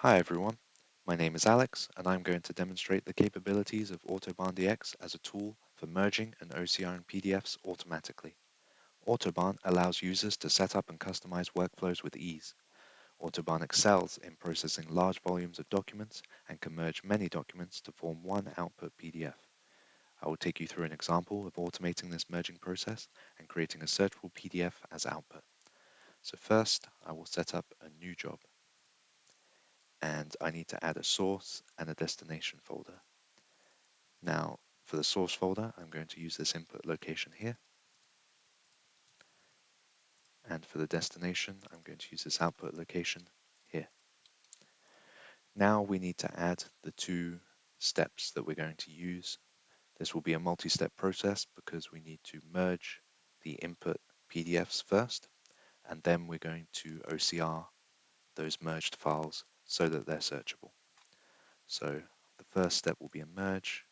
Hi everyone, my name is Alex and I'm going to demonstrate the capabilities of Autobahn DX as a tool for merging and OCRing PDFs automatically. Autobahn allows users to set up and customize workflows with ease. Autobahn excels in processing large volumes of documents and can merge many documents to form one output PDF. I will take you through an example of automating this merging process and creating a searchable PDF as output. So first, I will set up a new job, and I need to add a source and a destination folder. Now, for the source folder, I'm going to use this input location here. And for the destination, I'm going to use this output location here. Now we need to add the two steps that we're going to use. This will be a multi-step process because we need to merge the input PDFs first, and then we're going to OCR those merged files so that they're searchable. So the first step will be a merge,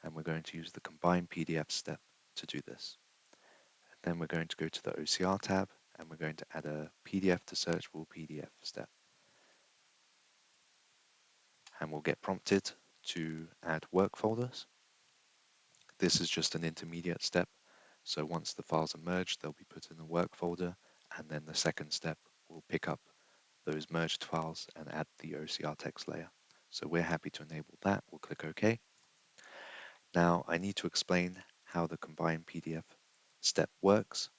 and we're going to use the combine PDF step to do this. Then we're going to go to the OCR tab and we're going to add a PDF to searchable PDF step. And we'll get prompted to add work folders. This is just an intermediate step. So once the files are merged, they'll be put in the work folder. And then the second step will pick up those merged files and add the OCR text layer. So we're happy to enable that. We'll click OK. Now I need to explain how the combine PDF step works.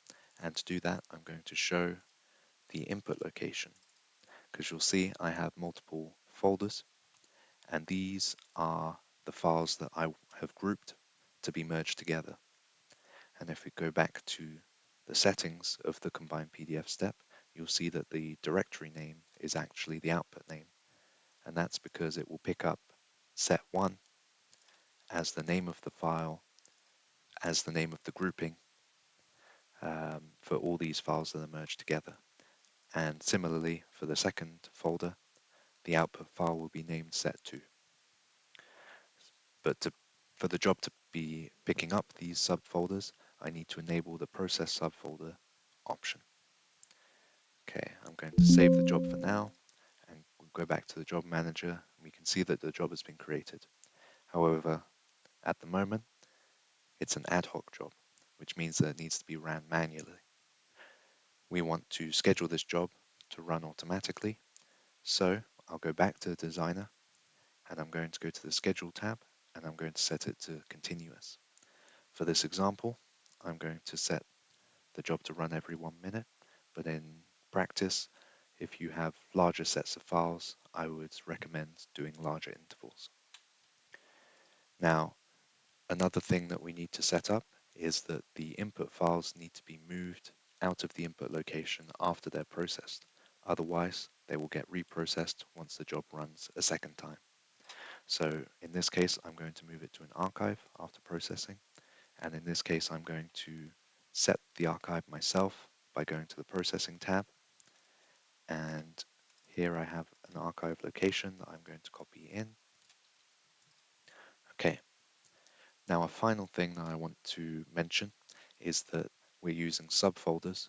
And to do that, I'm going to show the input location, because you'll see I have multiple folders, and these are the files that I have grouped to be merged together. And if we go back to the settings of the combine PDF step, you'll see that the directory name is actually the output name, and that's because it will pick up set1 as the name of the file, as the name of the grouping for all these files that are merged together. And similarly, for the second folder, the output file will be named set2. But for the job to be picking up these subfolders, I need to enable the process subfolder option. Okay, I'm going to save the job for now and we'll go back to the job manager. We can see that the job has been created. However, at the moment, it's an ad hoc job, which means that it needs to be ran manually. We want to schedule this job to run automatically. So I'll go back to the designer and I'm going to go to the schedule tab and I'm going to set it to continuous. For this example, I'm going to set the job to run every 1 minute, but in practice, if you have larger sets of files, I would recommend doing larger intervals. Now, another thing that we need to set up is that the input files need to be moved out of the input location after they're processed. Otherwise, they will get reprocessed once the job runs a second time. So in this case, I'm going to move it to an archive after processing. And in this case, I'm going to set the archive myself by going to the processing tab. And here I have an archive location that I'm going to copy in. Okay. Now a final thing that I want to mention is that we're using subfolders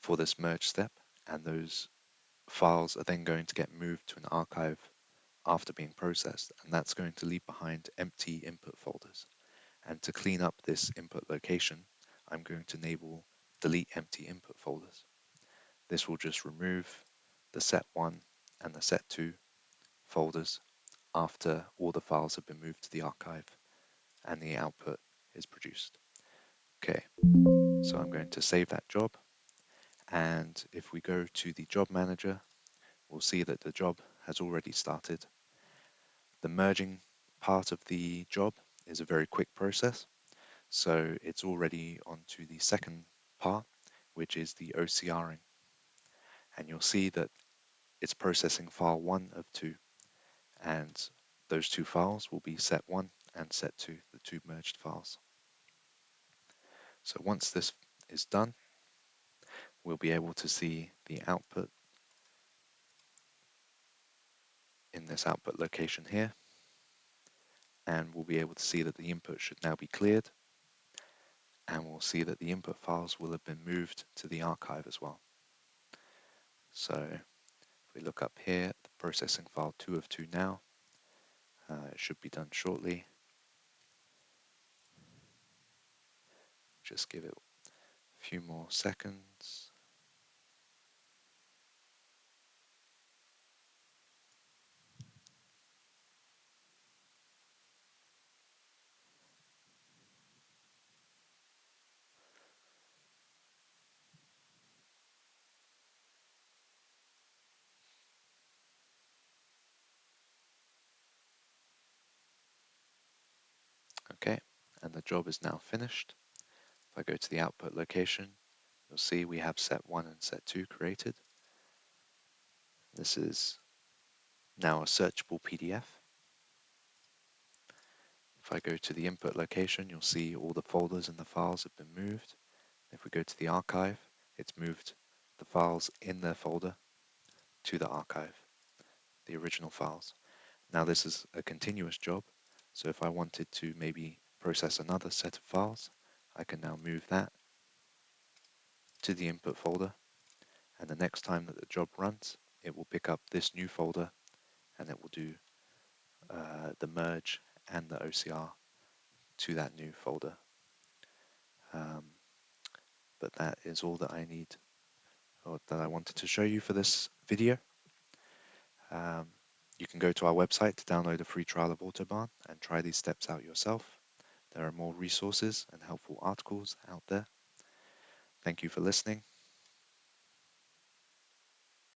for this merge step, and those files are then going to get moved to an archive after being processed, and that's going to leave behind empty input folders. And to clean up this input location, I'm going to enable delete empty input folders. This will just remove the set1 and the set2 folders after all the files have been moved to the archive and the output is produced. Okay, so I'm going to save that job. And if we go to the job manager, we'll see that the job has already started. The merging part of the job is a very quick process. So it's already onto the second part, which is the OCRing. And you'll see that it's processing file 1 of 2. And those two files will be set1 and set2, the two merged files. So once this is done, we'll be able to see the output in this output location here. And we'll be able to see that the input should now be cleared. And we'll see that the input files will have been moved to the archive as well. So if we look up here at the processing file 2 of 2 now. It should be done shortly. Just give it a few more seconds. Okay, and the job is now finished. If I go to the output location, you'll see we have set 1 and set 2 created. This is now a searchable PDF. If I go to the input location, you'll see all the folders and the files have been moved. If we go to the archive, it's moved the files in their folder to the archive, the original files. Now this is a continuous job, so if I wanted to maybe process another set of files, I can now move that to the input folder, and the next time that the job runs, it will pick up this new folder and it will do the merge and the OCR to that new folder. Um, but that is all that I need, or that I wanted to show you for this video. You can go to our website to download a free trial of Autobahn and try these steps out yourself. There are more resources and helpful articles out there. Thank you for listening.